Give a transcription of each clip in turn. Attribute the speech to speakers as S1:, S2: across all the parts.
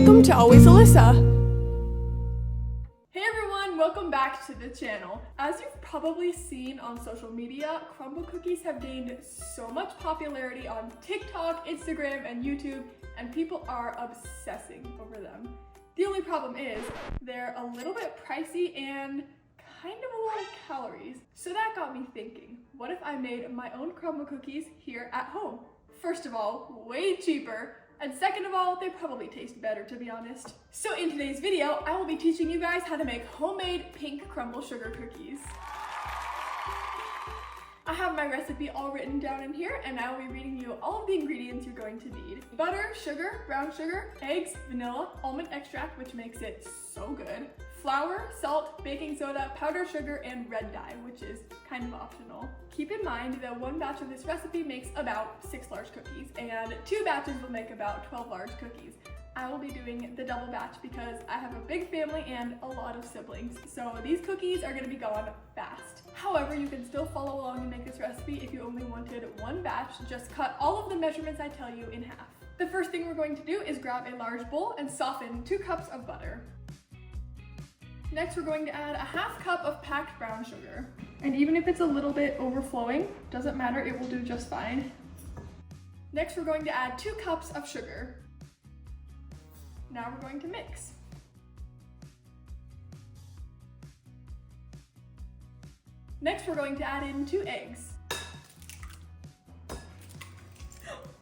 S1: Welcome to Always Alyssa. Hey everyone, welcome back to the channel. As you've probably seen on social media, Crumbl cookies have gained so much popularity on TikTok, Instagram, and YouTube, and people are obsessing over them. The only problem is they're a little bit pricey and kind of a lot of calories. So that got me thinking, what if I made my own Crumbl cookies here at home? First of all, way cheaper. And second of all, they probably taste better, to be honest. So in today's video, I will be teaching you guys how to make homemade pink Crumbl sugar cookies. I have my recipe all written down in here, and I will be reading you all of the ingredients you're going to need. Butter, sugar, brown sugar, eggs, vanilla, almond extract, which makes it so good, flour, salt, baking soda, powdered sugar, and red dye, which is kind of optional. Keep in mind that one batch of this recipe makes about 6 large cookies, and 2 batches will make about 12 large cookies. I will be doing the double batch because I have a big family and a lot of siblings, so these cookies are gonna be gone fast. However, you can still follow along and make this recipe if you only wanted one batch. Just cut all of the measurements I tell you in half. The first thing we're going to do is grab a large bowl and soften 2 cups of butter. Next, we're going to add a half cup of packed brown sugar. And even if it's a little bit overflowing, doesn't matter, it will do just fine. Next, we're going to add 2 cups of sugar. Now we're going to mix. Next, we're going to add in 2 eggs.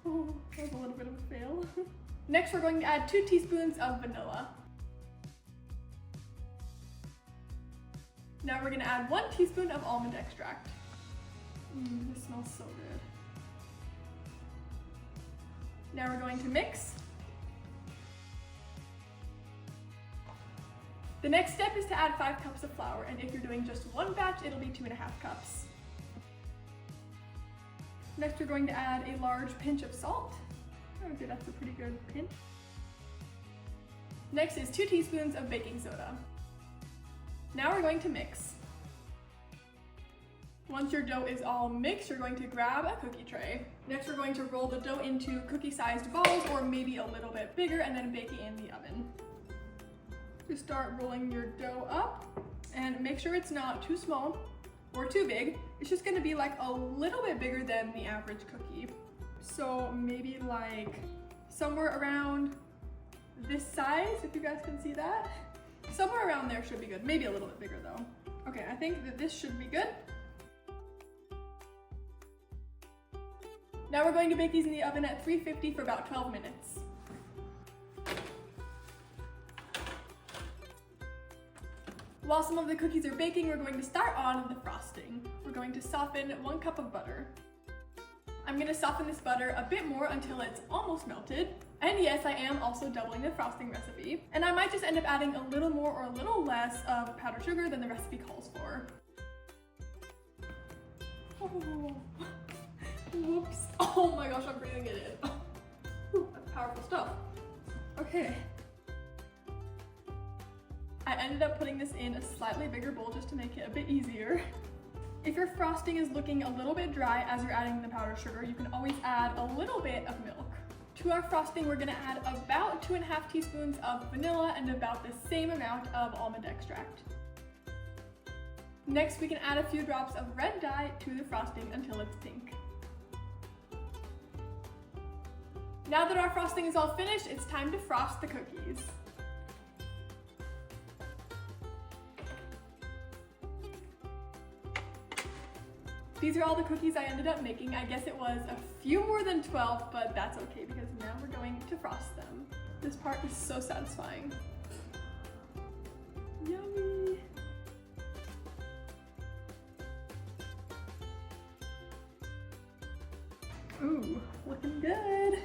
S1: Oh, that was a little bit of a fail. Next, we're going to add 2 teaspoons of vanilla. Now we're gonna add 1 teaspoon of almond extract. This smells so good. Now we're going to mix. The next step is to add 5 cups of flour, and if you're doing just one batch, it'll be 2.5 cups. Next, we're going to add a large pinch of salt. Okay, that's a pretty good pinch. Next is 2 teaspoons of baking soda. Now we're going to mix. Once your dough is all mixed, you're going to grab a cookie tray. Next, we're going to roll the dough into cookie-sized balls, or maybe a little bit bigger, and then bake it in the oven. Just start rolling your dough up, and make sure it's not too small or too big. It's just gonna be like a little bit bigger than the average cookie. So maybe like somewhere around this size, if you guys can see that. Somewhere around there should be good. Maybe a little bit bigger though. Okay, I think that this should be good. Now we're going to bake these in the oven at 350 for about 12 minutes. While some of the cookies are baking, we're going to start on the frosting. We're going to soften 1 cup of butter. I'm going to soften this butter a bit more until it's almost melted. And yes, I am also doubling the frosting recipe. And I might just end up adding a little more or a little less of powdered sugar than the recipe calls for. Oh, whoops. Oh my gosh, I'm breathing it in. Ooh, that's powerful stuff. Okay. I ended up putting this in a slightly bigger bowl just to make it a bit easier. If your frosting is looking a little bit dry as you're adding the powdered sugar, you can always add a little bit of milk. To our frosting, we're gonna add about 2.5 teaspoons of vanilla and about the same amount of almond extract. Next, we can add a few drops of red dye to the frosting until it's pink. Now that our frosting is all finished, it's time to frost the cookies. These are all the cookies I ended up making. I guess it was a few more than 12, but that's okay because now we're going to frost them. This part is so satisfying. Yummy! Ooh, looking good.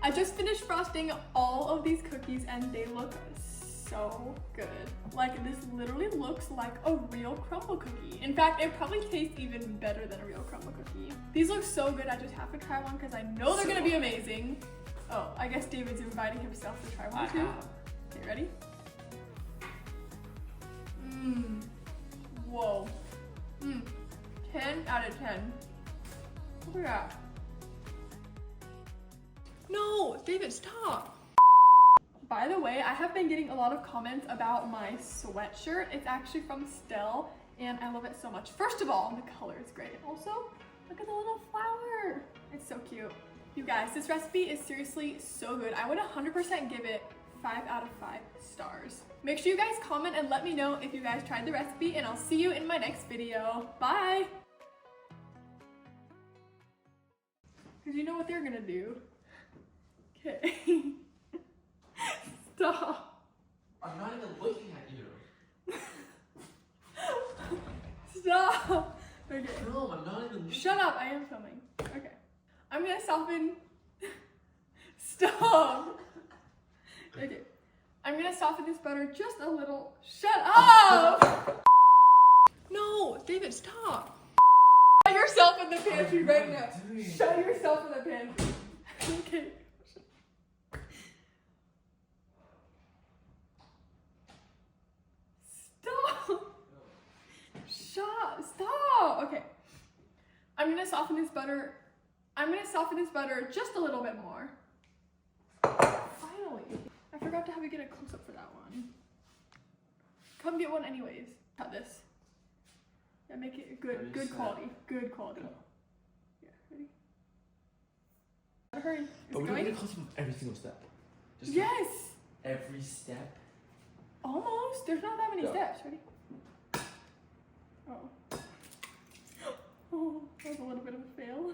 S1: I just finished frosting all of these cookies and they look so good. Like, this literally looks like a real Crumbl cookie. In fact, it probably tastes even better than a real Crumbl cookie. These look so good, I just have to try one because I know they're gonna be amazing. Oh, I guess David's inviting himself to try one too. Okay, ready? Whoa. 10 out of 10. Look at that. No, David, stop. By the way, I have been getting a lot of comments about my sweatshirt. It's actually from Stell, and I love it so much. First of all, the color is great. Also, look at the little flower. It's so cute. You guys, this recipe is seriously so good. I would 100% give it 5 out of 5 stars. Make sure you guys comment and let me know if you guys tried the recipe, and I'll see you in my next video. Bye! Because you know what they're gonna do. Okay. Stop.
S2: I'm not even looking at you.
S1: Stop. Okay.
S2: No, I'm not even looking.
S1: Shut up, I am filming. Okay. I'm gonna soften. Stop. Okay. I'm gonna soften this butter just a little. Shut up! No, David, stop. Shut yourself in the pantry right now. Shut yourself in the pantry. Okay. Stop! Okay. I'm gonna soften this butter. Just a little bit more. Finally. I forgot to have you get a close-up for that one. Come get one anyways. Cut this. Yeah, make it good quality. Good quality. Yeah, ready? Hurry.
S2: But we don't need a close-up of every single step. Just
S1: yes!
S2: every step.
S1: Almost. There's not that many steps. Ready? Oh. Oh, that was a little bit of a fail.